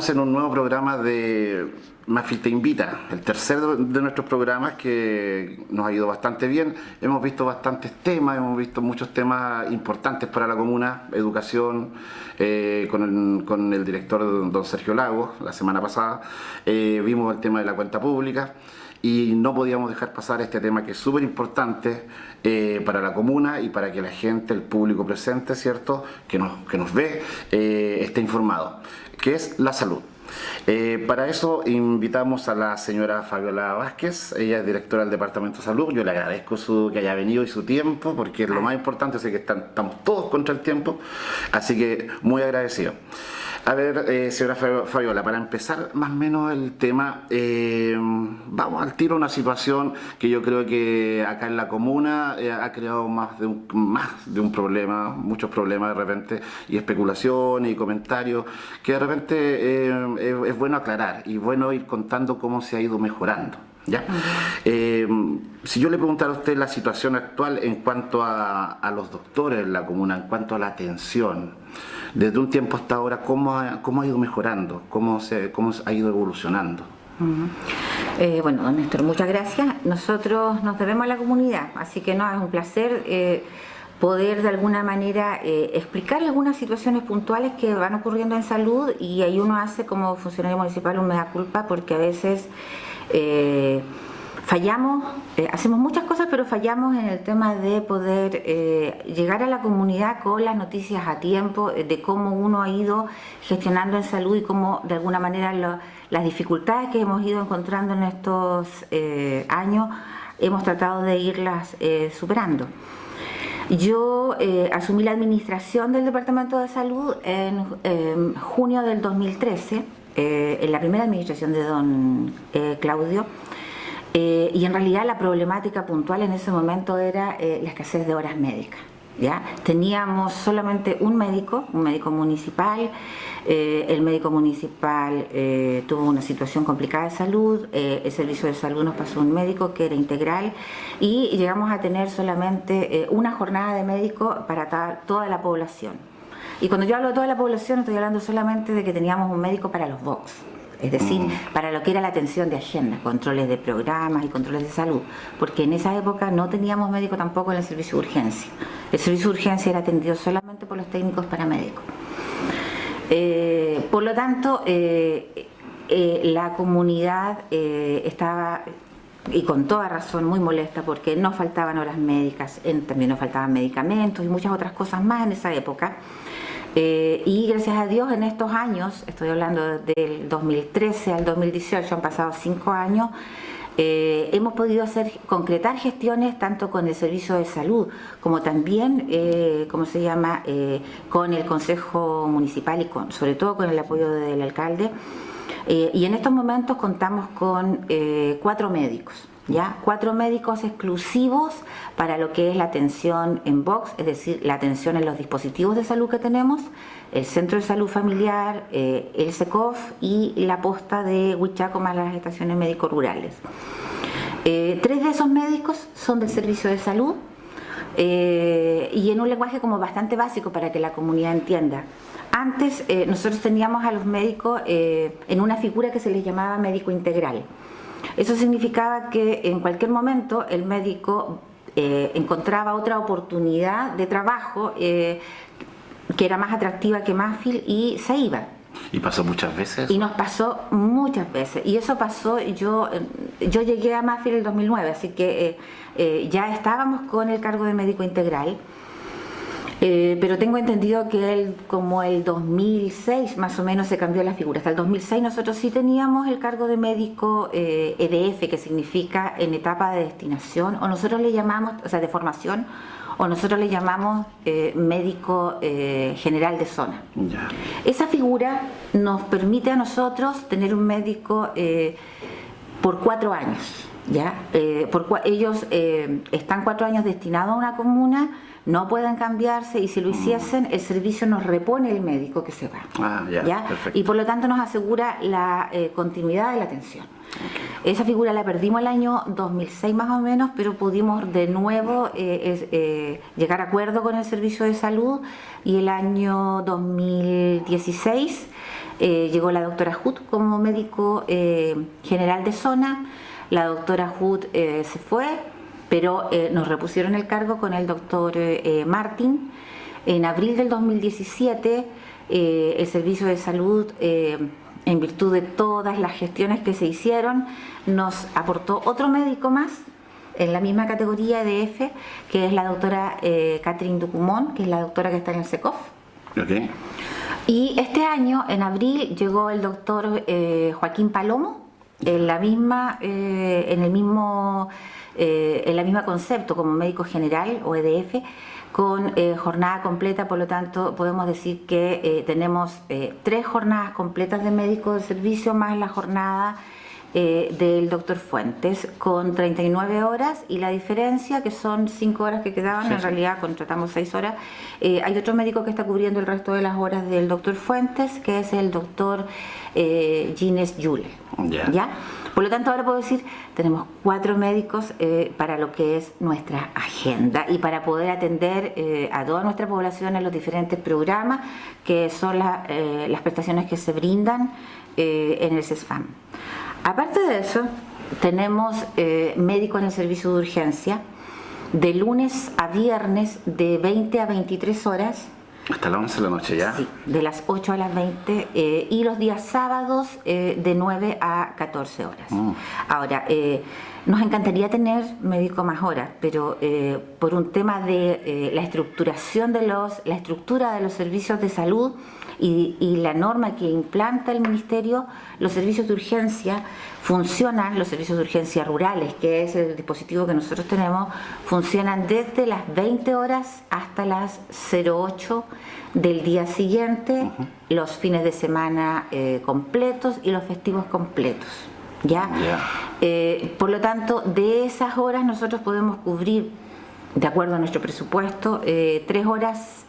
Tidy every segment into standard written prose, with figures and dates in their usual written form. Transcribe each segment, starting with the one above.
Estamos en un nuevo programa de Mafil Te Invita, el tercero de nuestros programas que nos ha ido bastante bien. Hemos visto bastantes temas, hemos visto muchos temas importantes para la comuna, educación, con el director don Sergio Lagos la semana pasada. Vimos el tema de la cuenta pública y no podíamos dejar pasar este tema que es súper importante para la comuna y para que la gente, el público presente, ¿cierto?, que nos ve, esté informado, que es la salud. Para eso invitamos a la señora Fabiola Vázquez. Ella es directora del Departamento de Salud. Yo le agradezco que haya venido y su tiempo, porque es lo más importante. Sé que estamos todos contra el tiempo, así que muy agradecido. A ver, señora Fabiola, para empezar más o menos el tema, vamos al tiro a una situación que yo creo que acá en la comuna ha creado más de un problema, muchos problemas de repente, y especulaciones y comentarios, que de repente es bueno aclarar y bueno ir contando cómo se ha ido mejorando. ¿Ya? Si yo le preguntara a usted la situación actual en cuanto a los doctores en la comuna, en cuanto a la atención, desde un tiempo hasta ahora, ¿cómo ha ido mejorando? ¿Cómo ha ido evolucionando? Bueno, don Néstor, muchas gracias. Nosotros nos debemos a la comunidad, así que no, es un placer poder de alguna manera explicar algunas situaciones puntuales que van ocurriendo en salud, y ahí uno hace como funcionario municipal un mea culpa, porque a veces fallamos, hacemos muchas cosas, pero fallamos en el tema de poder llegar a la comunidad con las noticias a tiempo, de cómo uno ha ido gestionando en salud y cómo de alguna manera las dificultades que hemos ido encontrando en estos años hemos tratado de irlas superando. Yo asumí la administración del Departamento de Salud en junio del 2013, en la primera administración de don Claudio, y en realidad la problemática puntual en ese momento era la escasez de horas médicas. ¿Ya? Teníamos solamente un médico municipal. El médico municipal tuvo una situación complicada de salud. El servicio de salud nos pasó un médico que era integral, y llegamos a tener solamente una jornada de médico para toda la población. Y cuando yo hablo de toda la población, estoy hablando solamente de que teníamos un médico para los box, es decir, para lo que era la atención de agenda, controles de programas y controles de salud, porque en esa época no teníamos médico tampoco en el servicio de urgencia. El servicio de urgencia era atendido solamente por los técnicos paramédicos. Por lo tanto, la comunidad estaba, y con toda razón, muy molesta porque nos faltaban horas médicas, también nos faltaban medicamentos y muchas otras cosas más en esa época. Y gracias a Dios en estos años, estoy hablando del 2013 al 2018, han pasado 5 años, hemos podido concretar gestiones tanto con el servicio de salud como también con el Consejo Municipal y sobre todo con el apoyo del alcalde, y en estos momentos contamos con 4 médicos. ¿Ya? 4 médicos exclusivos para lo que es la atención en box, es decir, la atención en los dispositivos de salud que tenemos, el Centro de Salud Familiar, el SECOF y la posta de Huichaco, más las estaciones médico-rurales. 3 de esos médicos son del servicio de salud, y en un lenguaje como bastante básico para que la comunidad entienda. Antes nosotros teníamos a los médicos en una figura que se les llamaba médico integral. Eso significaba que en cualquier momento el médico encontraba otra oportunidad de trabajo que era más atractiva que Mafil y se iba. ¿Y pasó muchas veces? Y nos pasó muchas veces. Y eso pasó, yo llegué a Mafil en el 2009, así que ya estábamos con el cargo de médico integral. Pero tengo entendido que como el 2006 más o menos se cambió la figura. Hasta el 2006 nosotros sí teníamos el cargo de médico EDF, que significa en etapa de destinación, o nosotros le llamamos, o sea, de formación, o nosotros le llamamos médico general de zona. Ya. Esa figura nos permite a nosotros tener un médico por 4 años. ¿Ya? Ellos están 4 años destinados a una comuna, no pueden cambiarse, y si lo hiciesen, el servicio nos repone el médico que se va. ¿Ya? Y por lo tanto nos asegura la continuidad de la atención. Okay. Esa figura la perdimos el año 2006 más o menos, pero pudimos de nuevo llegar a acuerdo con el servicio de salud, y el año 2016 Llegó la doctora Hood como médico general de zona. La doctora Hood se fue, pero nos repusieron el cargo con el doctor Martín. En abril del 2017, el Servicio de Salud, en virtud de todas las gestiones que se hicieron, nos aportó otro médico más en la misma categoría de F, que es la doctora Catherine Ducumón, que es la doctora que está en el SECOF. Okay. Y este año, en abril, llegó el doctor Joaquín Palomo, en la misma concepto como médico general o EDF, con jornada completa. Por lo tanto, podemos decir que tenemos 3 jornadas completas de médico de servicio más la jornada del doctor Fuentes, con 39 horas, y la diferencia, que son 5 horas que quedaban, en realidad contratamos 6 horas. Hay otro médico que está cubriendo el resto de las horas del doctor Fuentes, que es el doctor Gines Yule. ¿Ya? Por lo tanto, ahora puedo decir, tenemos 4 médicos para lo que es nuestra agenda y para poder atender a toda nuestra población en los diferentes programas que son las prestaciones que se brindan en el CESFAM. Aparte de eso, tenemos médicos en el servicio de urgencia de lunes a viernes de 20 a 23 horas. Hasta las 11 de la noche ya. Sí, de las 8 a las 20 y los días sábados de 9 a 14 horas. Ahora, nos encantaría tener médico más horas, pero por un tema de la estructura de los servicios de salud y la norma que implanta el Ministerio, los servicios de urgencia funcionan, los servicios de urgencia rurales, que es el dispositivo que nosotros tenemos, funcionan desde las 20 horas hasta las 08 del día siguiente, los fines de semana completos y los festivos completos. ¿Ya? Por lo tanto, de esas horas nosotros podemos cubrir, de acuerdo a nuestro presupuesto, 3 horas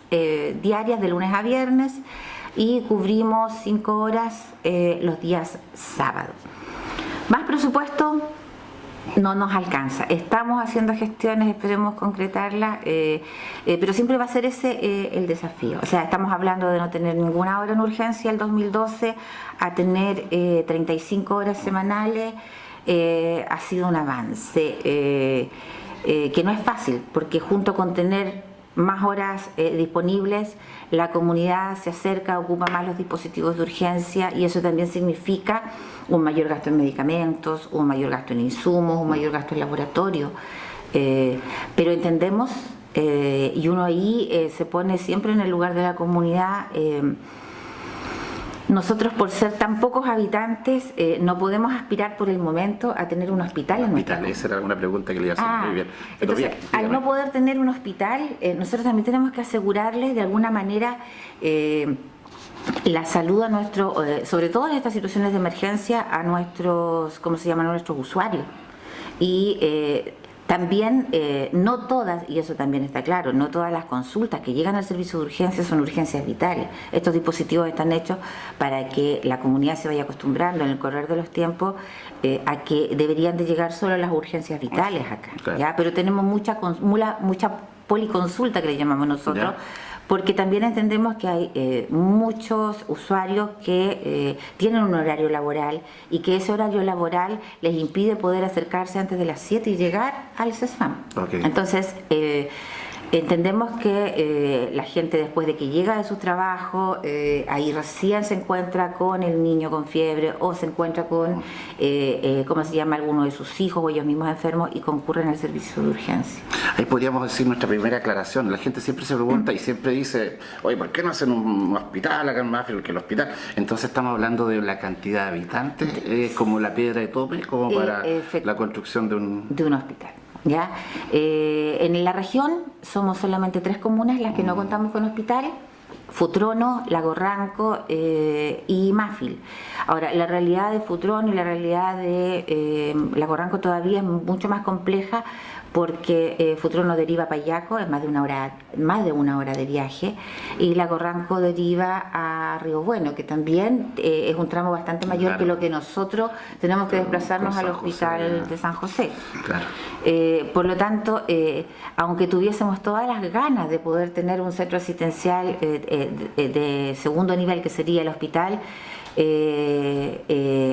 diarias de lunes a viernes, y cubrimos 5 horas los días sábados. Más presupuesto no nos alcanza. Estamos haciendo gestiones, esperemos concretarlas, pero siempre va a ser ese el desafío. O sea, estamos hablando de no tener ninguna hora en urgencia el 2012 a tener 35 horas semanales. Ha sido un avance que no es fácil, porque junto con tener más horas disponibles, la comunidad se acerca, ocupa más los dispositivos de urgencia, y eso también significa un mayor gasto en medicamentos, un mayor gasto en insumos, un mayor gasto en laboratorio. Pero entendemos, y uno ahí se pone siempre en el lugar de la comunidad. Nosotros, por ser tan pocos habitantes, no podemos aspirar por el momento a tener un hospital en nuestra comunidad. Esa era una pregunta que le iba a hacer. Muy bien. Pero entonces, bien, al no poder tener un hospital, nosotros también tenemos que asegurarles de alguna manera la salud a nuestro, sobre todo en estas situaciones de emergencia, a nuestros, ¿cómo se llaman?, a nuestros usuarios. Y también, no todas, y eso también está claro, no todas las consultas que llegan al servicio de urgencia son urgencias vitales. Estos dispositivos están hechos para que la comunidad se vaya acostumbrando en el correr de los tiempos a que deberían de llegar solo las urgencias vitales acá. Claro. ¿Ya? Pero tenemos mucha policonsulta, que le llamamos nosotros, ¿ya?, porque también entendemos que hay muchos usuarios que tienen un horario laboral y que ese horario laboral les impide poder acercarse antes de las 7 y llegar al CESFAM. Okay. Entonces, entendemos que la gente, después de que llega de su trabajo, ahí recién se encuentra con el niño con fiebre, o se encuentra con, ¿cómo se llama?, alguno de sus hijos o ellos mismos enfermos, y concurren al servicio de urgencia. Ahí podríamos decir nuestra primera aclaración. La gente siempre se pregunta y siempre dice, oye, ¿por qué no hacen un hospital acá en Mafil que el hospital? Entonces estamos hablando de la cantidad de habitantes, como la piedra de tope, como para la construcción de un hospital. ¿Ya? En la región somos solamente 3 comunas las que no contamos con hospital: Futrono, Lago Ranco y Mafil. Ahora, la realidad de Futrono y la realidad de Lago Ranco todavía es mucho más compleja, porque Futrono deriva a Payaco, es más de una hora de viaje, y Lago Ranco deriva a Río Bueno, que también es un tramo bastante mayor, claro, que lo que nosotros tenemos que desplazarnos al hospital de San José. Claro. Por lo tanto, aunque tuviésemos todas las ganas de poder tener un centro asistencial de segundo nivel, que sería el hospital,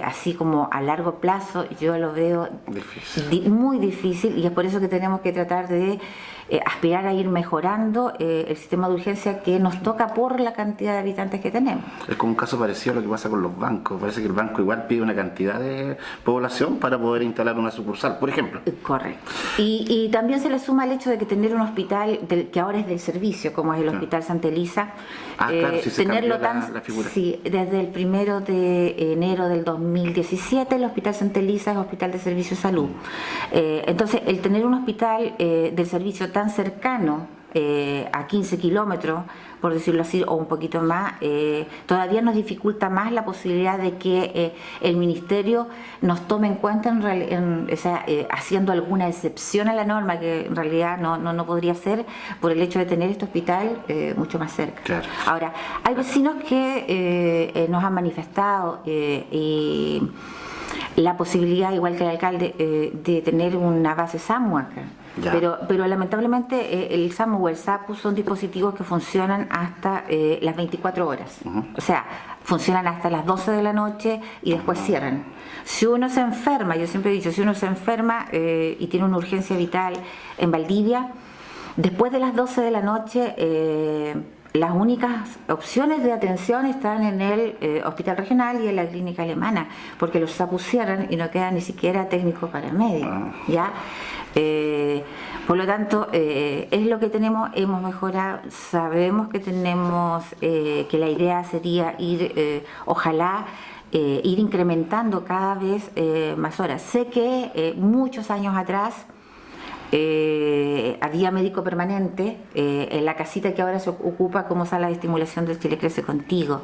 así como a largo plazo, yo lo veo muy difícil, y es por eso que tenemos que tratar de aspirar a ir mejorando el sistema de urgencia que nos toca por la cantidad de habitantes que tenemos. Es como un caso parecido a lo que pasa con los bancos. Parece que el banco igual pide una cantidad de población para poder instalar una sucursal, por ejemplo. Correcto. Y también se le suma el hecho de que tener un hospital que ahora es del servicio, como es el Hospital Santa Elisa, claro, si se tenerlo la figura. Sí, desde el 1 de enero del 2017 el Hospital Santa Elisa es Hospital de Servicio de Salud. Entonces, el tener un hospital del servicio tan cercano, a 15 kilómetros, por decirlo así, o un poquito más, todavía nos dificulta más la posibilidad de que el Ministerio nos tome en cuenta, haciendo alguna excepción a la norma, que en realidad no podría ser, por el hecho de tener este hospital mucho más cerca. Claro. Ahora, hay vecinos que nos han manifestado la posibilidad, igual que el alcalde, de tener una base SAMU acá. Pero lamentablemente el SAMU o el SAPU son dispositivos que funcionan hasta las 24 horas. O sea, funcionan hasta las 12 de la noche y después cierran. Si uno se enferma, yo siempre he dicho, si uno se enferma y tiene una urgencia vital en Valdivia, después de las 12 de la noche las únicas opciones de atención están en el hospital regional y en la clínica alemana, porque los SAPU cierran y no queda ni siquiera técnico paramédico, ¿ya? Por lo tanto, es lo que tenemos, hemos mejorado, sabemos que tenemos, que la idea sería ir, ojalá, ir incrementando cada vez más horas. Sé que muchos años atrás había médico permanente en la casita que ahora se ocupa como sala de estimulación del Chile Crece Contigo,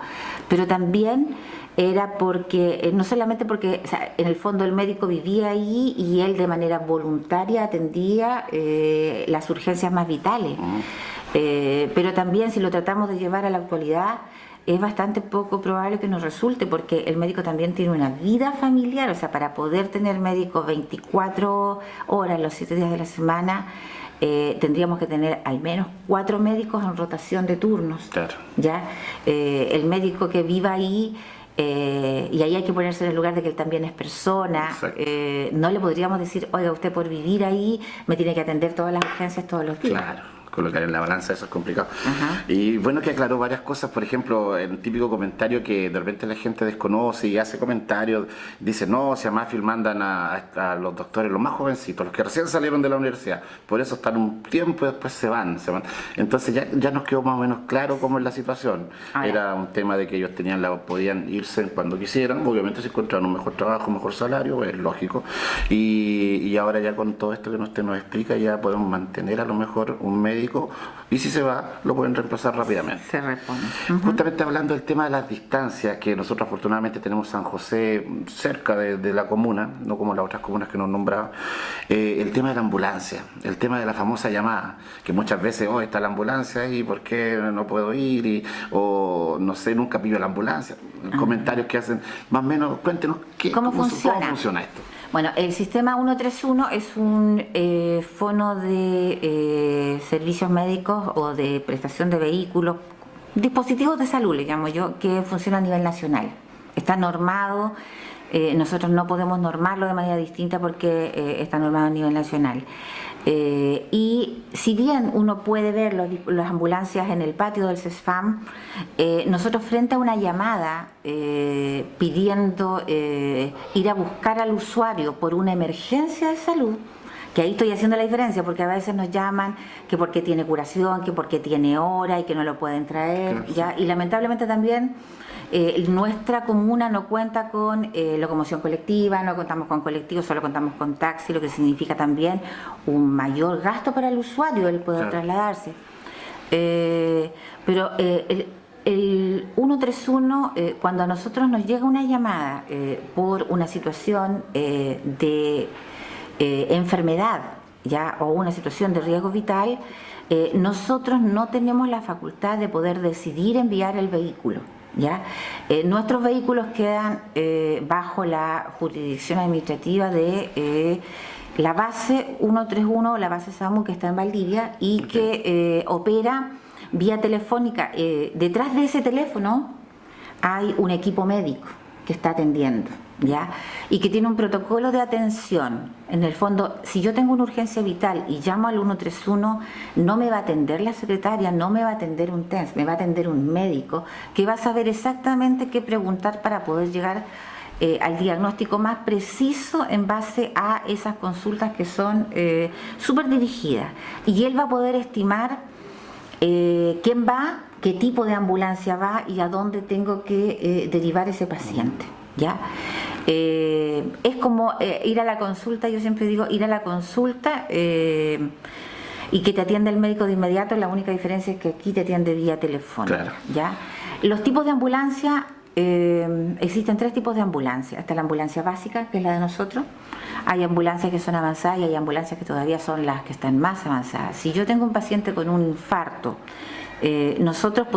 pero también era porque, no solamente porque, o sea, en el fondo el médico vivía ahí y él de manera voluntaria atendía las urgencias más vitales, pero también si lo tratamos de llevar a la actualidad, es bastante poco probable que nos resulte, porque el médico también tiene una vida familiar. O sea, para poder tener médico 24 horas los 7 días de la semana, tendríamos que tener al menos 4 médicos en rotación de turnos. Claro. ¿Ya? El médico que viva ahí, y ahí hay que ponerse en el lugar de que él también es persona. No le podríamos decir, oiga, usted por vivir ahí me tiene que atender todas las urgencias todos los días. Claro. Colocar en la balanza, eso es complicado. Y bueno, que aclaró varias cosas, por ejemplo, el típico comentario que de repente la gente desconoce y hace comentarios, dice, no, si a Mafil mandan a los doctores, los más jovencitos, los que recién salieron de la universidad, por eso están un tiempo y después se van. Entonces ya nos quedó más o menos claro cómo es la situación. Era un tema de que ellos podían irse cuando quisieran, obviamente si encontraban un mejor trabajo, un mejor salario, es lógico, y ahora ya con todo esto que usted nos explica, ya podemos mantener a lo mejor un médico, y si se va, lo pueden reemplazar rápidamente. Se repone. Justamente hablando del tema de las distancias, que nosotros afortunadamente tenemos San José cerca de la comuna, no como las otras comunas que nos nombraba, el tema de la ambulancia, el tema de la famosa llamada, que muchas veces, está la ambulancia y ¿por qué no puedo ir? O no sé, nunca pillo la ambulancia. Comentarios que hacen, más o menos, cuéntenos ¿cómo funciona esto? Bueno, el sistema 131 es un fono de servicios médicos o de prestación de vehículos, dispositivos de salud, le llamo yo, que funciona a nivel nacional. Está normado, nosotros no podemos normarlo de manera distinta porque está normado a nivel nacional. Y si bien uno puede ver las ambulancias en el patio del CESFAM, nosotros frente a una llamada pidiendo ir a buscar al usuario por una emergencia de salud, que ahí estoy haciendo la diferencia, porque a veces nos llaman que porque tiene curación, que porque tiene hora y que no lo pueden traer, claro, ¿ya? Y lamentablemente también nuestra comuna no cuenta con locomoción colectiva, no contamos con colectivos, solo contamos con taxi, lo que significa también un mayor gasto para el usuario el poder trasladarse. Pero el 131, cuando a nosotros nos llega una llamada por una situación de enfermedad, ¿ya? O una situación de riesgo vital, nosotros no tenemos la facultad de poder decidir enviar el vehículo, ¿ya? Nuestros vehículos quedan bajo la jurisdicción administrativa de la base 131, la base SAMU, que está en Valdivia y que opera vía telefónica. Detrás de ese teléfono hay un equipo médico que está atendiendo, ¿ya? Y que tiene un protocolo de atención. En el fondo, si yo tengo una urgencia vital y llamo al 131, no me va a atender la secretaria, no me va a atender un TENS, me va a atender un médico que va a saber exactamente qué preguntar para poder llegar al diagnóstico más preciso en base a esas consultas que son súper dirigidas. Y él va a poder estimar quién va, qué tipo de ambulancia va y a dónde tengo que derivar ese paciente, ¿ya? Es como ir a la consulta, yo siempre digo ir a la consulta y que te atienda el médico de inmediato. La única diferencia es que aquí te atiende vía telefónica, claro. ¿ya? Los tipos de ambulancia, existen 3 tipos de ambulancia. Está la ambulancia básica, que es la de nosotros. Hay ambulancias que son avanzadas y hay ambulancias que todavía son las que están más avanzadas. Si yo tengo un paciente con un infarto, nosotros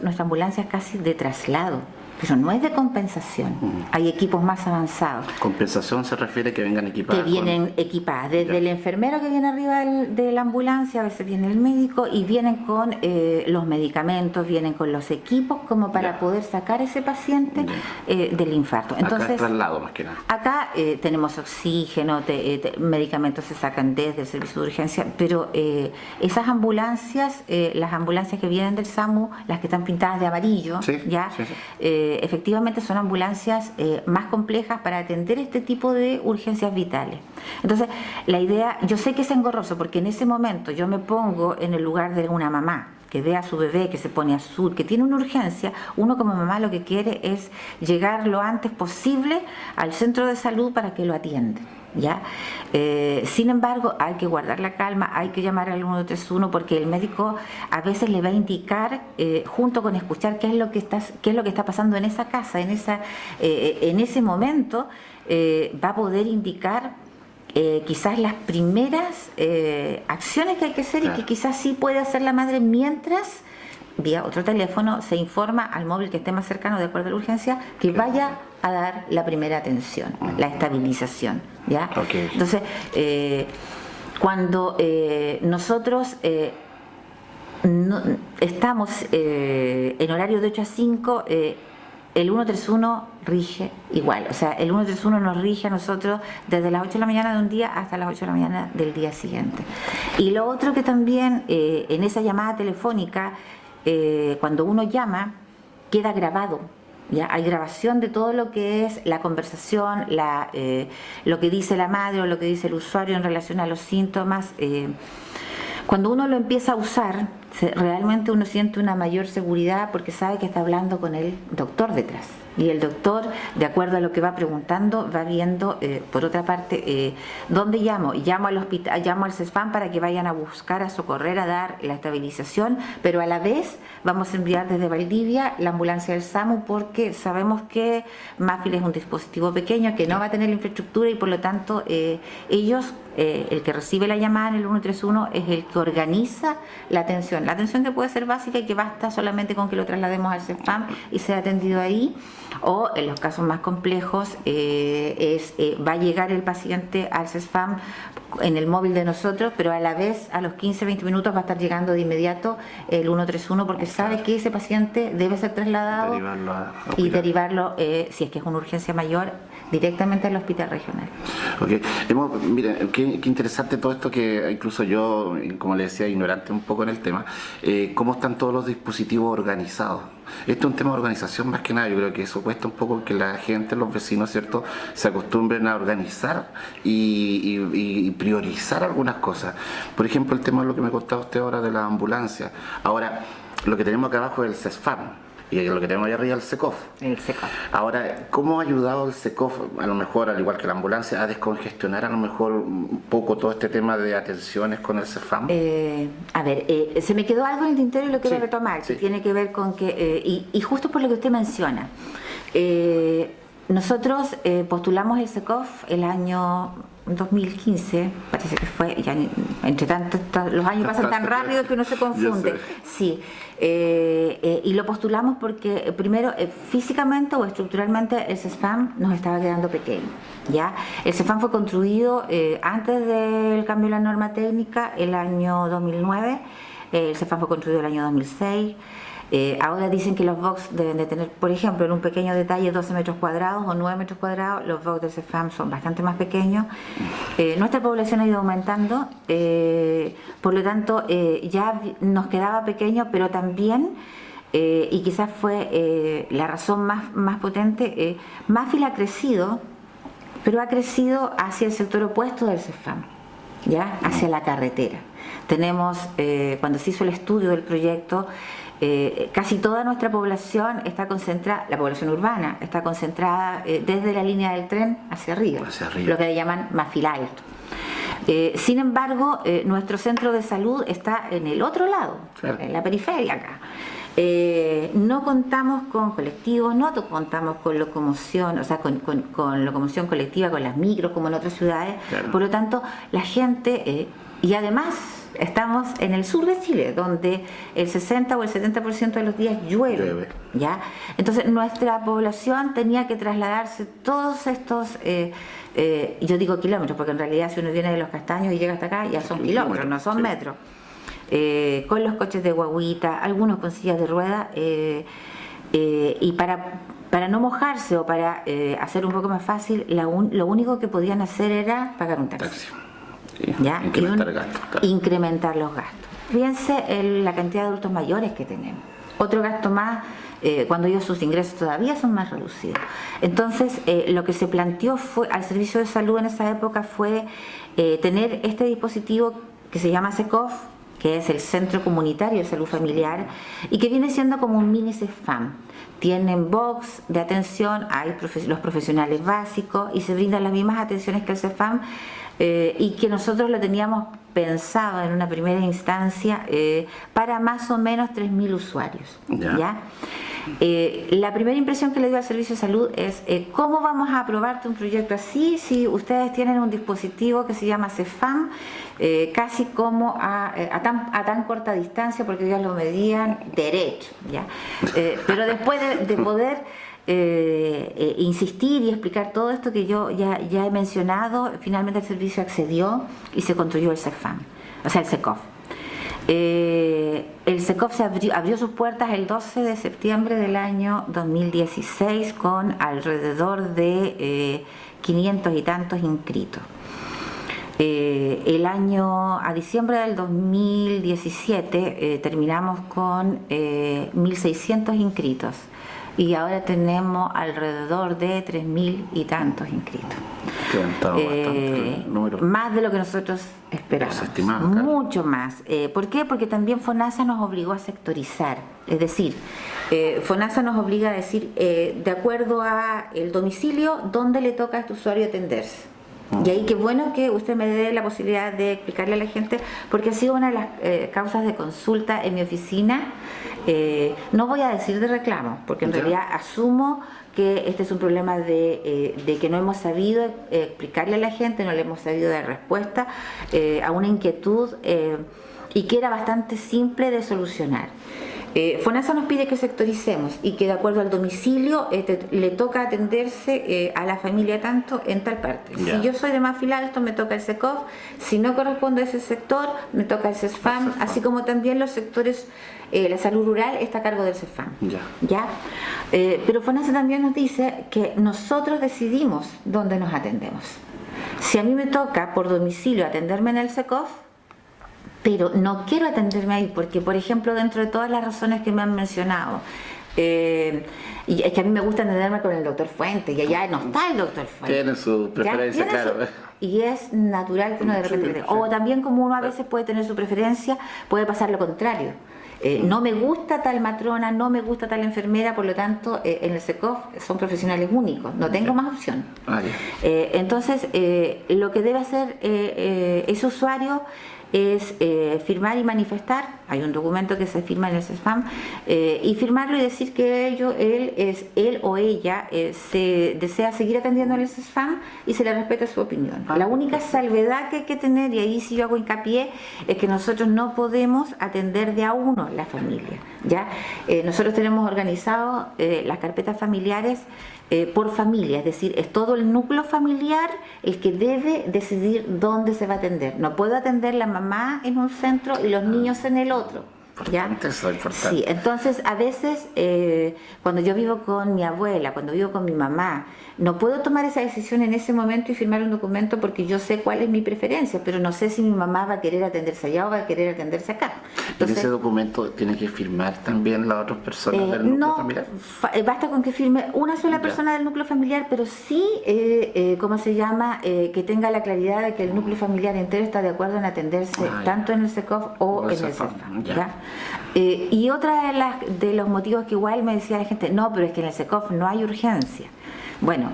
nuestra ambulancia es casi de traslado, pero no es de compensación. Hay equipos más avanzados. Compensación se refiere que vengan equipadas. Que vienen equipadas, desde el enfermero que viene arriba de la ambulancia, a veces viene el médico y vienen con los medicamentos, vienen con los equipos como para poder sacar ese paciente del infarto. Entonces, acá traslado más que nada. Acá tenemos oxígeno, medicamentos se sacan desde el servicio de urgencia, pero esas ambulancias, las ambulancias que vienen del SAMU, las que están pintadas de amarillo, sí, ya sí, sí. Efectivamente son ambulancias más complejas para atender este tipo de urgencias vitales. Entonces, la idea, yo sé que es engorroso porque en ese momento yo me pongo en el lugar de una mamá que ve a su bebé que se pone azul, que tiene una urgencia. Uno como mamá lo que quiere es llegar lo antes posible al centro de salud para que lo atiendan, ¿ya? Sin embargo, hay que guardar la calma, hay que llamar al 131 porque el médico a veces le va a indicar, junto con escuchar qué es lo que está pasando en esa casa, en ese momento, va a poder indicar quizás las primeras acciones que hay que hacer, claro, y que quizás sí puede hacer la madre mientras, vía otro teléfono, se informa al móvil que esté más cercano de acuerdo a la urgencia, que vaya a dar la primera atención, la estabilización, ¿ya? Okay. Entonces, cuando nosotros estamos en horario de 8 a 5, el 131 rige igual, o sea, el 131 nos rige a nosotros desde las 8 de la mañana de un día hasta las 8 de la mañana del día siguiente. Y lo otro que también en esa llamada telefónica, cuando uno llama, queda grabado, ¿ya? Hay grabación de todo lo que es la conversación, lo que dice la madre o lo que dice el usuario en relación a los síntomas. Cuando uno lo empieza a usar, realmente uno siente una mayor seguridad porque sabe que está hablando con el doctor detrás. Y el doctor, de acuerdo a lo que va preguntando, va viendo, por otra parte, dónde llamo. Llamo al hospital, llamo al CESFAM para que vayan a buscar, a socorrer, a dar la estabilización, pero a la vez vamos a enviar desde Valdivia la ambulancia del SAMU porque sabemos que Mafil es un dispositivo pequeño que no va a tener la infraestructura y por lo tanto ellos, el que recibe la llamada en el 131 es el que organiza la atención. La atención que puede ser básica y que basta solamente con que lo traslademos al CESFAM y sea atendido ahí. O en los casos más complejos va a llegar el paciente al CESFAM en el móvil de nosotros, pero a la vez a los 15-20 minutos va a estar llegando de inmediato el 131 porque sabe que ese paciente debe ser trasladado y derivarlo, si es que es una urgencia mayor, directamente al hospital regional. Okay. Miren, qué interesante todo esto, que incluso yo, como le decía, ignorante un poco en el tema, cómo están todos los dispositivos organizados. Esto es un tema de organización más que nada. Yo creo que eso cuesta un poco que la gente, los vecinos, ¿cierto?, se acostumbren a organizar y priorizar algunas cosas. Por ejemplo, el tema de lo que me contaba usted ahora de la ambulancia. Ahora, lo que tenemos acá abajo es el CESFAM. Y lo que tenemos ahí arriba es el SECOF. El SECOF. Ahora, ¿cómo ha ayudado el SECOF, a lo mejor, al igual que la ambulancia, a descongestionar a lo mejor un poco todo este tema de atenciones con el CESFAM? Se me quedó algo en el tintero y lo quiero retomar, que tiene que ver con que, y justo por lo que usted menciona, nosotros postulamos el SECOF el año 2015, parece que fue, ya entre tanto, los años pasan tan rápido que uno se confunde. Sí, y lo postulamos porque primero físicamente o estructuralmente el CESFAM nos estaba quedando pequeño, ¿ya? El CESFAM fue construido antes del cambio de la norma técnica el año 2009, el CESFAM fue construido el año 2006. Ahora dicen que los box deben de tener, por ejemplo, en un pequeño detalle, 12 metros cuadrados o 9 metros cuadrados. Los box del CEFAM son bastante más pequeños. Nuestra población ha ido aumentando, por lo tanto ya nos quedaba pequeño, pero también, y quizás fue la razón más potente, Mafil ha crecido, pero ha crecido hacia el sector opuesto del CEFAM, ¿ya? Hacia la carretera. Tenemos, cuando se hizo el estudio del proyecto, casi toda nuestra población está concentrada, la población urbana está concentrada desde la línea del tren hacia arriba, lo que le llaman Mafil Alto. Sin embargo, nuestro centro de salud está en el otro lado, claro, en la periferia acá. No contamos con colectivos, no contamos con locomoción, o sea, con locomoción colectiva, con las micros como en otras ciudades, claro. Por lo tanto, la gente, y además estamos en el sur de Chile, donde el 60 o el 70% de los días llueve, ¿ya? Entonces, nuestra población tenía que trasladarse todos estos, yo digo kilómetros, porque en realidad si uno viene de Los Castaños y llega hasta acá, ya son kilómetros, no son metros. Con los coches de guaguita, algunos con sillas de rueda, y para no mojarse o para hacer un poco más fácil, lo único que podían hacer era pagar un taxi. Sí, ¿ya? Incrementar los gastos. Fíjense la cantidad de adultos mayores que tenemos. Otro gasto más, cuando ellos sus ingresos todavía son más reducidos. Entonces, lo que se planteó fue al servicio de salud en esa época fue tener este dispositivo que se llama CECOF, que es el Centro Comunitario de Salud Familiar, y que viene siendo como un mini CEFAM. Tienen box de atención, hay los profesionales básicos y se brindan las mismas atenciones que el CEFAM, y que nosotros lo teníamos pensado en una primera instancia para más o menos 3.000 usuarios. ¿Ya? La primera impresión que le dio al Servicio de Salud es ¿cómo vamos a aprobarte un proyecto así si ustedes tienen un dispositivo que se llama CEFAM casi como a tan corta distancia, porque ellos lo medían derecho, ¿ya? Pero después de poder insistir y explicar todo esto que yo ya he mencionado, finalmente el servicio accedió y se construyó el CEFAM, o sea el CECOF. El CECOF abrió sus puertas el 12 de septiembre del año 2016 con alrededor de 500 y tantos inscritos. A diciembre del 2017 terminamos con 1.600 inscritos. Y ahora tenemos alrededor de 3.000 y tantos inscritos. Más de lo que nosotros esperábamos, mucho más. ¿Por qué? Porque también FONASA nos obligó a sectorizar, es decir, FONASA nos obliga a decir, de acuerdo a el domicilio, dónde le toca a este usuario atenderse. Y ahí qué bueno que usted me dé la posibilidad de explicarle a la gente, porque ha sido una de las causas de consulta en mi oficina. No voy a decir de reclamo, porque en realidad asumo que este es un problema de que no hemos sabido explicarle a la gente, no le hemos sabido dar respuesta a una inquietud y que era bastante simple de solucionar. FONASA nos pide que sectoricemos y que de acuerdo al domicilio le toca atenderse a la familia tanto en tal parte. Si yo soy de Mafil Alto, me toca el CECOF; si no corresponde a ese sector, me toca el CESFAM, así como también los sectores, la salud rural está a cargo del CESFAM. ¿Ya? Pero FONASA también nos dice que nosotros decidimos dónde nos atendemos. Si a mí me toca por domicilio atenderme en el CECOF, pero no quiero atenderme ahí, porque, por ejemplo, dentro de todas las razones que me han mencionado, y es que a mí me gusta atenderme con el doctor Fuentes, y allá no está el doctor Fuentes. Tiene su preferencia, claro. Y es natural que uno de repente... O también, como uno a veces puede tener su preferencia, puede pasar lo contrario. No me gusta tal matrona, no me gusta tal enfermera, por lo tanto, en el CECOF son profesionales únicos, no tengo más opción. Entonces, lo que debe hacer ese usuario es firmar y manifestar. Hay un documento que se firma en el CESFAM, y firmarlo y decir que él o ella se desea seguir atendiendo en el CESFAM y se le respeta su opinión. La única salvedad que hay que tener, y ahí sí yo hago hincapié, es que nosotros no podemos atender de a uno la familia, ¿ya? Nosotros tenemos organizado las carpetas familiares por familia, es decir, es todo el núcleo familiar el que debe decidir dónde se va a atender. No puedo atender la mamá en un centro y los niños en el otro. Importante eso, importante. Sí, entonces a veces cuando yo vivo con mi abuela, cuando vivo con mi mamá, no puedo tomar esa decisión en ese momento y firmar un documento porque yo sé cuál es mi preferencia, pero no sé si mi mamá va a querer atenderse allá o va a querer atenderse acá. Entonces, ¿en ese documento tiene que firmar también las otras personas del núcleo no, familiar? basta con que firme una sola Ya. persona del núcleo familiar, pero sí, ¿cómo se llama? Que tenga la claridad de que el núcleo familiar entero está de acuerdo en atenderse tanto en el SECOF o en el CEFAM. Ya. Y otra de los motivos que igual me decía la gente, no, pero es que en el SECOF no hay urgencia. Bueno,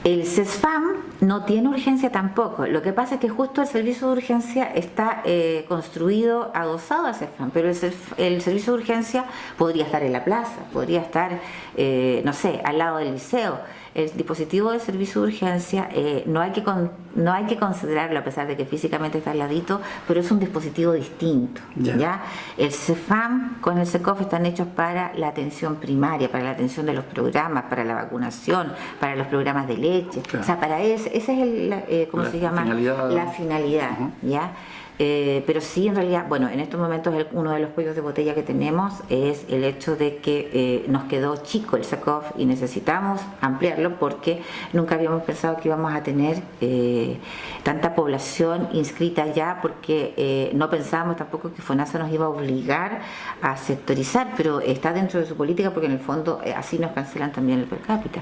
el CESFAM no tiene urgencia tampoco. Lo que pasa es que justo el servicio de urgencia está construido, adosado al CESFAM, pero el servicio de urgencia podría estar en la plaza, podría estar, no sé, al lado del liceo. El dispositivo de servicio de urgencia no hay que considerarlo, a pesar de que físicamente está al ladito, pero es un dispositivo distinto. ¿Ya? El CEFAM con el SECOF están hechos para la atención primaria, para la atención de los programas, para la vacunación, para los programas de leche. Claro. O sea, para esa es ¿cómo se llama? La finalidad. ¿Ya? Pero sí, en realidad, bueno, en estos momentos uno de los cuellos de botella que tenemos es el hecho de que nos quedó chico el SECOF y necesitamos ampliarlo porque nunca habíamos pensado que íbamos a tener tanta población inscrita ya, porque no pensábamos tampoco que FONASA nos iba a obligar a sectorizar, pero está dentro de su política porque en el fondo así nos cancelan también el per cápita.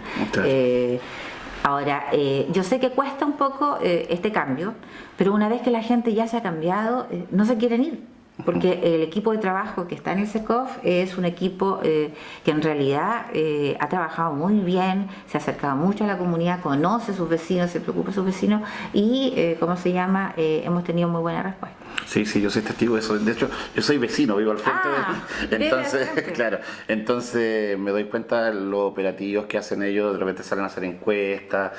Ahora, yo sé que cuesta un poco este cambio, pero una vez que la gente ya se ha cambiado, no se quieren ir, porque el equipo de trabajo que está en el SECOF es un equipo que en realidad ha trabajado muy bien, se ha acercado mucho a la comunidad, conoce a sus vecinos, se preocupa de sus vecinos y, ¿cómo se llama? Hemos tenido muy buena respuesta. Sí, yo soy testigo de eso. De hecho, yo soy vecino, vivo al frente de... Entonces, claro, entonces me doy cuenta de los operativos que hacen ellos. De repente salen a hacer encuestas,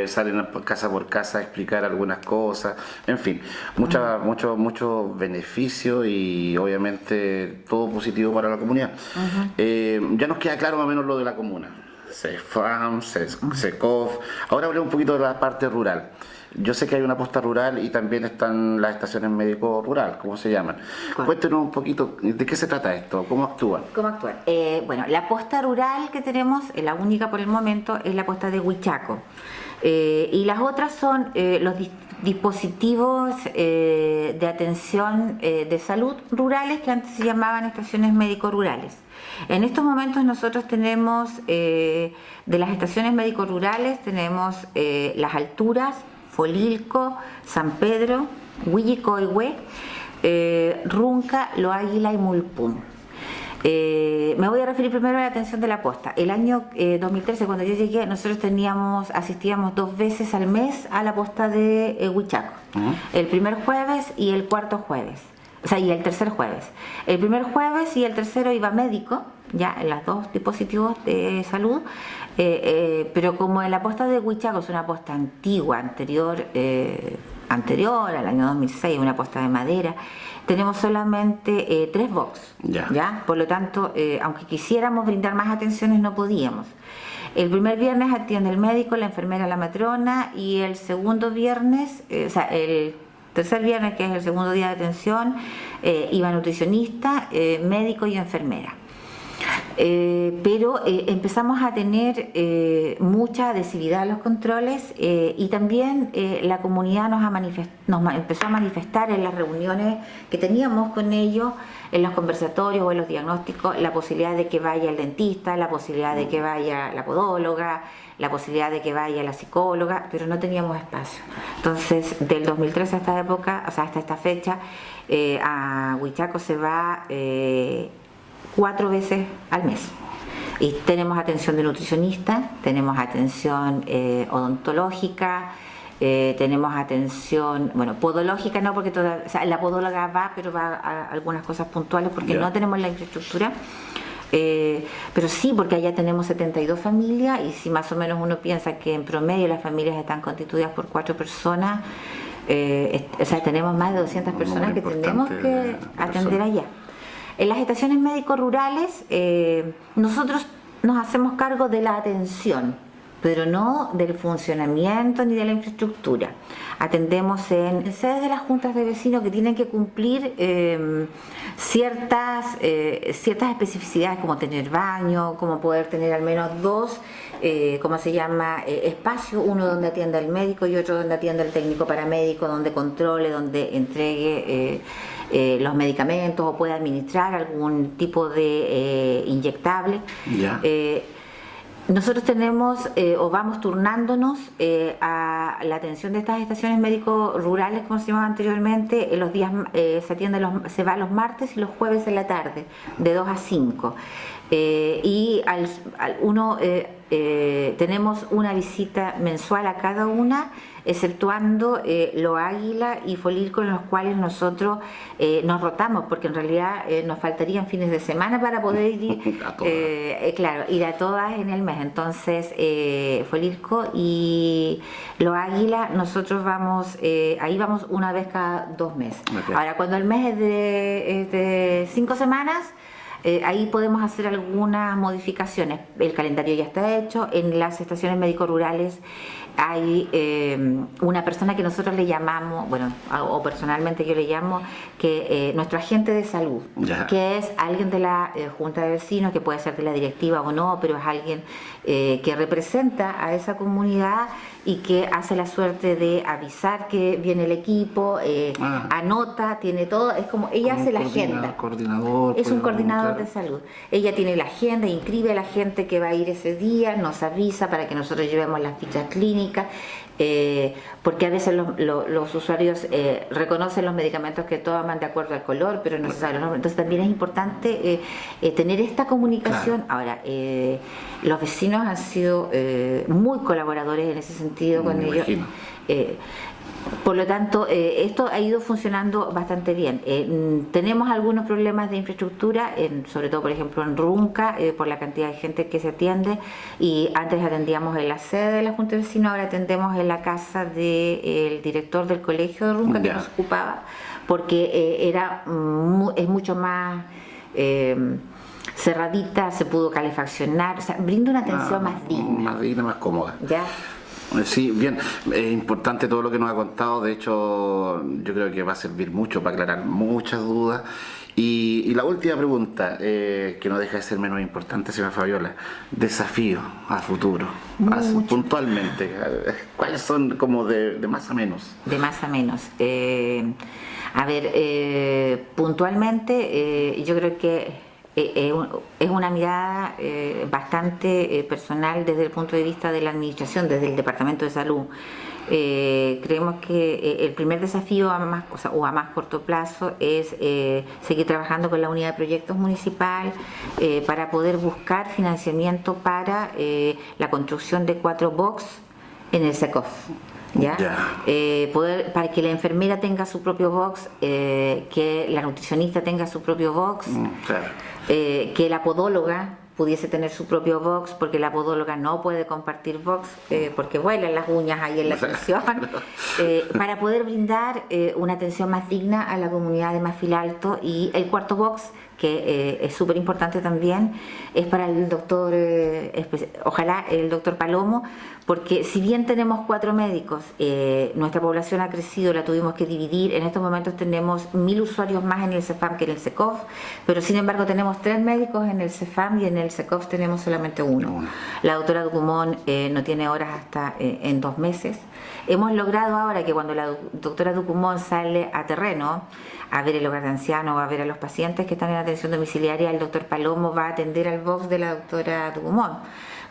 salen casa por casa a explicar algunas cosas, en fin, muchos beneficios y obviamente todo positivo para la comunidad. Ya nos queda claro más o menos lo de la comuna. CEFAM, SECOF. Ahora hablemos un poquito de la parte rural. Yo sé que hay una posta rural y también están las estaciones médico rural, ¿cómo se llaman? Cuéntenos un poquito, ¿de qué se trata esto? ¿Cómo actúan? Bueno, la posta rural que tenemos, la única por el momento, es la posta de Huichaco. Y las otras son los dispositivos de atención de salud rurales que antes se llamaban estaciones médico rurales. En estos momentos nosotros tenemos, de las estaciones médico rurales, tenemos Las Alturas, Folilco, San Pedro, Huillicoihue, Runca, Lo Águila y Mulpún. Me voy a referir primero a la atención de la posta. El año 2013, cuando yo llegué, nosotros asistíamos 2 veces al mes a la posta de Huichaco. El primer jueves y el cuarto jueves. O sea, y el tercer jueves. El primer jueves y el tercero iba médico, ya en los 2 dispositivos de salud, pero como en la posta de Huichaco es una posta antigua, anterior al año 2006, una posta de madera, tenemos solamente 3 box, ¿ya? Por lo tanto, aunque quisiéramos brindar más atenciones, no podíamos. El primer viernes atiende el médico, la enfermera, la matrona, y el segundo viernes, el tercer viernes, que es el segundo día de atención, iba nutricionista, médico y enfermera. Pero empezamos a tener mucha adhesividad a los controles y también la comunidad nos empezó a manifestar en las reuniones que teníamos con ellos, en los conversatorios o en los diagnósticos, la posibilidad de que vaya el dentista, la posibilidad de que vaya la podóloga, la posibilidad de que vaya la psicóloga, pero no teníamos espacio. Entonces, del 2013 a esta época, o sea, hasta esta fecha, a Huichaco se va 4 veces al mes. Y tenemos atención de nutricionista, tenemos atención odontológica, tenemos atención, bueno, podológica no, porque o sea, la podóloga va, pero va a algunas cosas puntuales porque no tenemos la infraestructura. Pero sí, porque allá tenemos 72 familias y si más o menos uno piensa que en promedio las familias están constituidas por 4 personas, o sea, tenemos más de 200 personas que tenemos que atender allá. En las estaciones médico rurales nosotros nos hacemos cargo de la atención, pero no del funcionamiento ni de la infraestructura. Atendemos en sedes de las juntas de vecinos que tienen que cumplir ciertas especificidades, como tener baño, como poder tener al menos dos espacios, uno donde atienda el médico y otro donde atienda el técnico paramédico, donde controle, donde entregue los medicamentos o pueda administrar algún tipo de inyectable. Ya. Nosotros tenemos o vamos turnándonos a la atención de estas estaciones médico-rurales, como se llamaba anteriormente. Los días se va los martes y los jueves en la tarde, de 2 a 5. Tenemos una visita mensual a cada una, exceptuando Lo Águila y Folil, con los cuales nosotros nos rotamos, porque en realidad nos faltarían fines de semana para poder ir, ir a todas en el mes. Entonces, Folirco y Lo Águila, nosotros vamos, ahí vamos una vez cada 2 meses. Okay. Ahora, cuando el mes es de 5 semanas, ahí podemos hacer algunas modificaciones. El calendario ya está hecho. En las estaciones médico-rurales hay una persona que nosotros le llamamos, o personalmente yo le llamo, que nuestro agente de salud, que es alguien de la junta de vecinos, que puede ser de la directiva o no, pero es alguien que representa a esa comunidad y que hace la suerte de avisar que viene el equipo, anota, tiene todo, es como ella hace la agenda. Coordinador, es un coordinador de salud. Ella tiene la agenda, inscribe a la gente que va a ir ese día, nos avisa para que nosotros llevemos las fichas clínicas, porque a veces los usuarios reconocen los medicamentos que toman de acuerdo al color, pero no se sabe los nombres. Entonces también es importante tener esta comunicación. Claro. Ahora, los vecinos han sido muy colaboradores en ese sentido con ellos. Por lo tanto, esto ha ido funcionando bastante bien. Tenemos algunos problemas de infraestructura, sobre todo, por ejemplo, en Runca, por la cantidad de gente que se atiende, y antes atendíamos en la sede de la Junta de Vecinos, ahora atendemos en la casa del director del colegio de Runca, que nos ocupaba, porque es mucho más cerradita, se pudo calefaccionar, o sea, brinda una atención más digna. Más digna, más cómoda. ¿Ya? Sí, bien, es importante todo lo que nos ha contado. De hecho, yo creo que va a servir mucho para aclarar muchas dudas. Y la última pregunta, que no deja de ser menos importante, señora Fabiola: desafíos a futuro, puntualmente, ¿cuáles son, como de más a menos? De más a menos. Puntualmente, yo creo que es una mirada bastante personal desde el punto de vista de la administración, desde el Departamento de Salud. Creemos que el primer desafío a más corto plazo es seguir trabajando con la unidad de proyectos municipal para poder buscar financiamiento para la construcción de 4 box en el SECOF. Para que la enfermera tenga su propio box, que la nutricionista tenga su propio box, que la podóloga pudiese tener su propio box, porque la podóloga no puede compartir box porque vuelan las uñas ahí en la atención, para poder brindar una atención más digna a la comunidad de Mafil Alto. Y el 4.º box, que es súper importante también, es para el doctor, ojalá el doctor Palomo, porque si bien tenemos 4 médicos, nuestra población ha crecido, la tuvimos que dividir. En estos momentos tenemos 1000 usuarios más en el CEFAM que en el SECOF, pero sin embargo tenemos 3 médicos en el CEFAM y en el SECOF tenemos solamente 1. La doctora Ducumón no tiene horas hasta en 2 meses. Hemos logrado ahora que cuando la doctora Ducumón sale a terreno a ver el hogar de ancianos, a ver a los pacientes que están en atención domiciliaria, el doctor Palomo va a atender al box de la doctora Ducumón.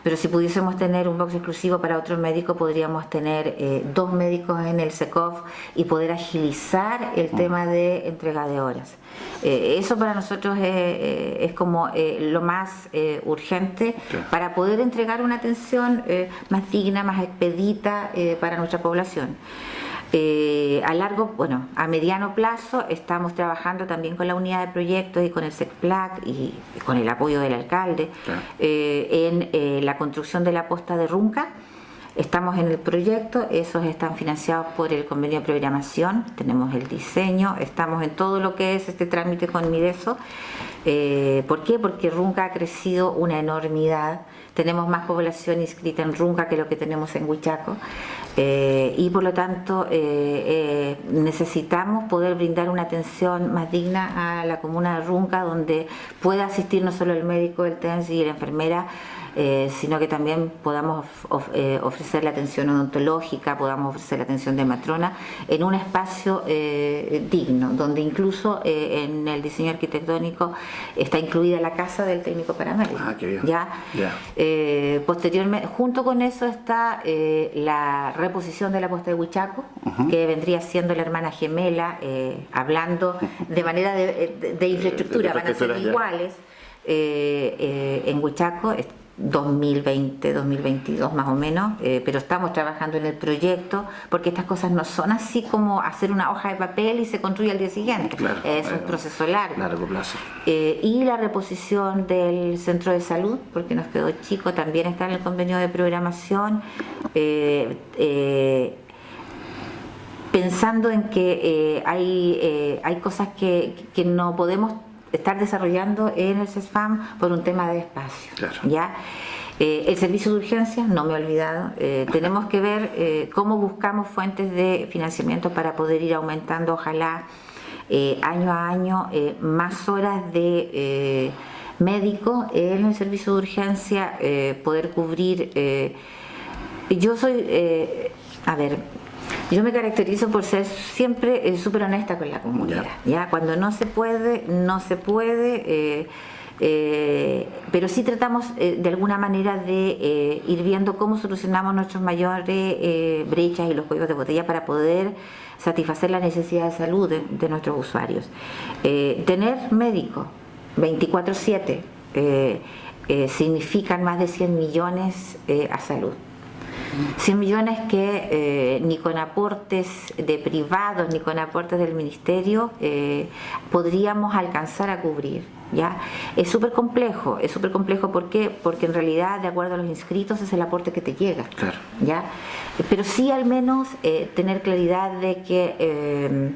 Pero si pudiésemos tener un box exclusivo para otro médico, podríamos tener 2 médicos en el SECOF y poder agilizar el tema de entrega de horas. Eso para nosotros es como lo más urgente para poder entregar una atención más digna, más expedita para nuestra población. A mediano plazo estamos trabajando también con la unidad de proyectos y con el SECPLAC y con el apoyo del alcalde en la construcción de la posta de Runca. Estamos en el proyecto, esos están financiados por el convenio de programación, tenemos el diseño, estamos en todo lo que es este trámite con Mideso. ¿Por qué? Porque Runca ha crecido una enormidad. tenemos más población inscrita en Runca que lo que tenemos en Huichaco, y por lo tanto necesitamos poder brindar una atención más digna a la comuna de Runca, donde pueda asistir no solo el médico, el TENS y la enfermera, sino que también podamos ofrecer la atención odontológica, podamos ofrecer la atención de matrona en un espacio digno, donde incluso en el diseño arquitectónico está incluida la casa del técnico paramédico. Ah, qué bien. ¿Ya? Posteriormente, junto con eso está la reposición de la posta de Huichaco, que vendría siendo la hermana gemela, hablando de manera de infraestructura, van a ser iguales en Huichaco. 2020, 2022 más o menos, pero estamos trabajando en el proyecto, porque estas cosas no son así como hacer una hoja de papel y se construye al día siguiente. Claro, es un proceso largo plazo. Y la reposición del centro de salud, porque nos quedó chico, también está en el convenio de programación, pensando en que hay cosas que no podemos estar desarrollando en el CESFAM por un tema de espacio. Claro. ¿Ya? El servicio de urgencias, no me he olvidado, tenemos que ver cómo buscamos fuentes de financiamiento para poder ir aumentando, ojalá, año a año, más horas de médico en el servicio de urgencia, poder cubrir. Yo soy, yo me caracterizo por ser siempre súper honesta con la comunidad. ¿Ya? Cuando no se puede, no se puede, pero sí tratamos de alguna manera de ir viendo cómo solucionamos nuestros mayores brechas y los cuellos de botella para poder satisfacer la necesidad de salud de nuestros usuarios. Tener médico 24/7 significan más de 100 millones a salud. 100 millones que ni con aportes de privados ni con aportes del ministerio podríamos alcanzar a cubrir. ¿Ya? Es súper complejo. ¿Por qué? Porque en realidad, de acuerdo a los inscritos, es el aporte que te llega. Claro. ¿Ya? Pero sí al menos tener claridad de que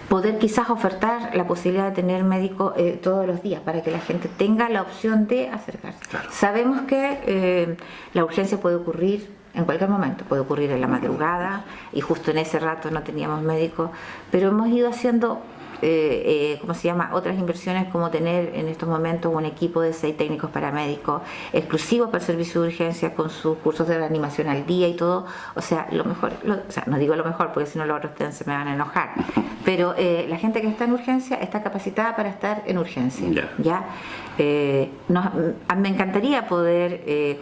poder quizás ofertar la posibilidad de tener médico todos los días para que la gente tenga la opción de acercarse. Claro. Sabemos que la urgencia puede ocurrir en cualquier momento, puede ocurrir en la madrugada y justo en ese rato no teníamos médico, pero hemos ido haciendo otras inversiones, como tener en estos momentos un equipo de 6 técnicos paramédicos exclusivos para el servicio de urgencia con sus cursos de reanimación al día y todo. O sea, lo mejor, no digo lo mejor porque si no los otros se me van a enojar, pero la gente que está en urgencia está capacitada para estar en urgencia. ¿Ya? Me encantaría poder,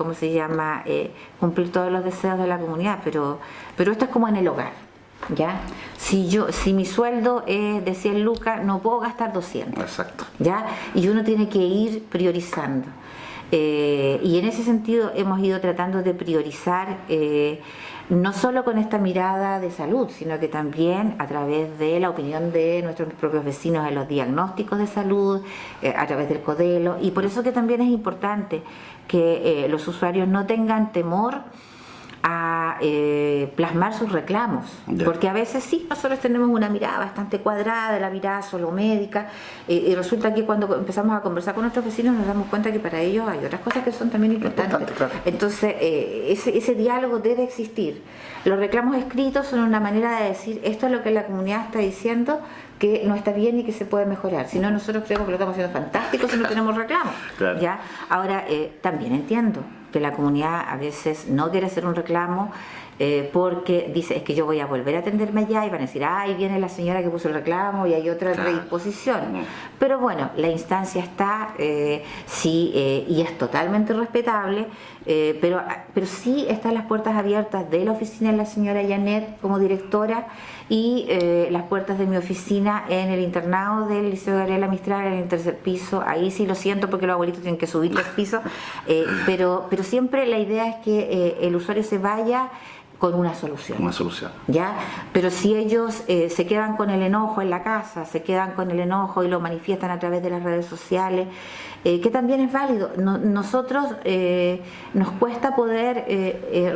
cumplir todos los deseos de la comunidad, pero esto es como en el hogar. ¿Ya? Si mi sueldo es de 100 lucas, no puedo gastar 200. Exacto. ¿Ya? Y uno tiene que ir priorizando. Y en ese sentido hemos ido tratando de priorizar, no solo con esta mirada de salud, sino que también a través de la opinión de nuestros propios vecinos en los diagnósticos de salud, a través del CODELO. Y por eso que también es importante que los usuarios no tengan temor a plasmar sus reclamos, porque a veces sí, nosotros tenemos una mirada bastante cuadrada de la mirada solo médica, y resulta que cuando empezamos a conversar con nuestros vecinos nos damos cuenta que para ellos hay otras cosas que son también importantes. Claro. Entonces ese diálogo debe existir. Los reclamos escritos son una manera de decir esto es lo que la comunidad está diciendo que no está bien y que se puede mejorar. Si no, nosotros creemos que lo estamos haciendo fantástico si no tenemos reclamos. Claro. ¿Ya? Ahora, también entiendo que la comunidad a veces no quiere hacer un reclamo porque dice, es que yo voy a volver a atenderme allá y van a decir, ay, viene la señora que puso el reclamo y hay otra predisposición. Pero bueno, la instancia está, y es totalmente respetable, pero sí están las puertas abiertas de la oficina de la señora Janet como directora y las puertas de mi oficina en el internado del Liceo Gabriela Mistral en el 3er piso. Ahí sí lo siento porque los abuelitos tienen que subir 3 pisos, pero siempre la idea es que el usuario se vaya con una solución. Una solución. ¿Ya? Pero si ellos se quedan con el enojo en la casa, se quedan con el enojo y lo manifiestan a través de las redes sociales, que también es válido. Nosotros nos cuesta poder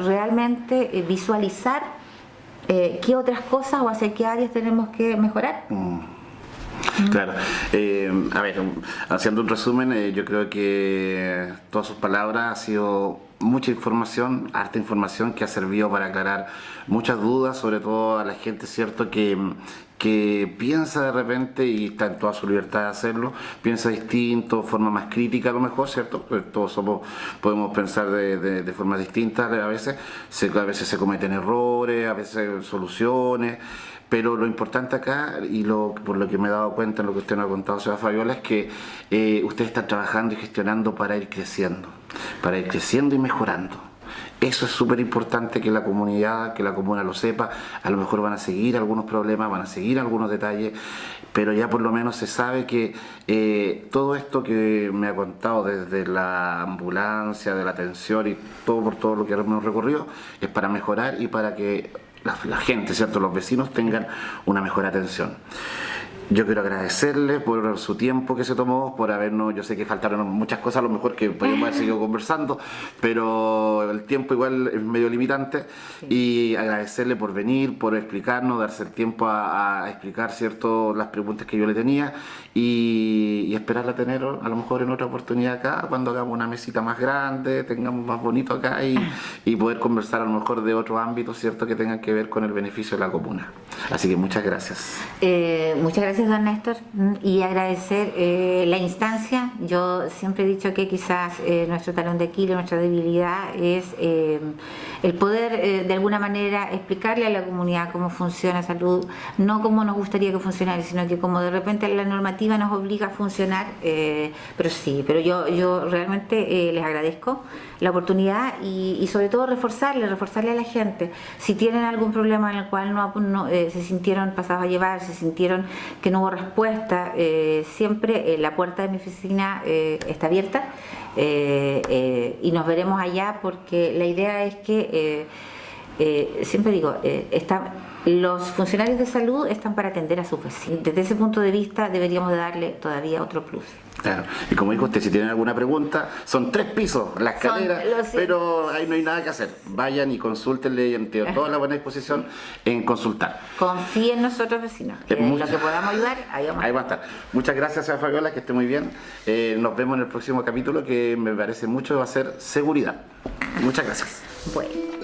realmente visualizar qué otras cosas o hacia qué áreas tenemos que mejorar. Claro. A ver, haciendo un resumen, yo creo que todas sus palabras ha sido mucha información, harta información que ha servido para aclarar muchas dudas, sobre todo a la gente, ¿cierto?, que piensa de repente, y está en toda su libertad de hacerlo, piensa distinto, forma más crítica a lo mejor, ¿cierto? Pues todos podemos pensar de formas distintas a veces se cometen errores, a veces soluciones. Pero lo importante acá, y por lo que me he dado cuenta en lo que usted nos ha contado, señora Fabiola, es que usted está trabajando y gestionando para ir creciendo y mejorando. Eso es súper importante que la comunidad, que la comuna lo sepa. A lo mejor van a seguir algunos problemas, van a seguir algunos detalles, pero ya por lo menos se sabe que todo esto que me ha contado desde la ambulancia, de la atención y por todo lo que hemos recorrido, es para mejorar y para que la gente, ¿cierto?, los vecinos tengan una mejor atención. Yo quiero agradecerle por su tiempo que se tomó, por habernos, yo sé que faltaron muchas cosas, a lo mejor que podríamos haber seguido conversando, pero el tiempo igual es medio limitante, y agradecerle por venir, por explicarnos, darse el tiempo a explicar, ¿cierto?, las preguntas que yo le tenía, y esperarla tener a lo mejor en otra oportunidad acá, cuando hagamos una mesita más grande, tengamos más bonito acá y poder conversar a lo mejor de otros ámbitos, ¿cierto?, que tengan que ver con el beneficio de la comuna. Así que muchas gracias. Muchas gracias, don Néstor, y agradecer la instancia. Yo siempre he dicho que quizás nuestro talón de Aquiles, nuestra debilidad es el poder de alguna manera explicarle a la comunidad cómo funciona salud, no como nos gustaría que funcionara, sino que como de repente la normativa nos obliga a funcionar, pero yo realmente les agradezco la oportunidad y sobre todo reforzarle a la gente. Si tienen algún problema en el cual no se sintieron pasados a llevar, se sintieron que no hubo respuesta, siempre la puerta de mi oficina está abierta, y nos veremos allá, porque la idea es que siempre digo, los funcionarios de salud están para atender a sus vecinos. Desde ese punto de vista deberíamos de darle todavía otro plus. Claro, y como dijo usted, si tienen alguna pregunta, son 3 pisos la escalera, pero ahí no hay nada que hacer. Vayan y consúltenle, y tienen toda la buena disposición en consultar. Confíen en nosotros, vecinos, que en lo que podamos ayudar, ahí vamos a estar. Muchas gracias, señora Fabiola, que esté muy bien. Nos vemos en el próximo capítulo, que me parece mucho va a ser seguridad. Muchas gracias. Bueno.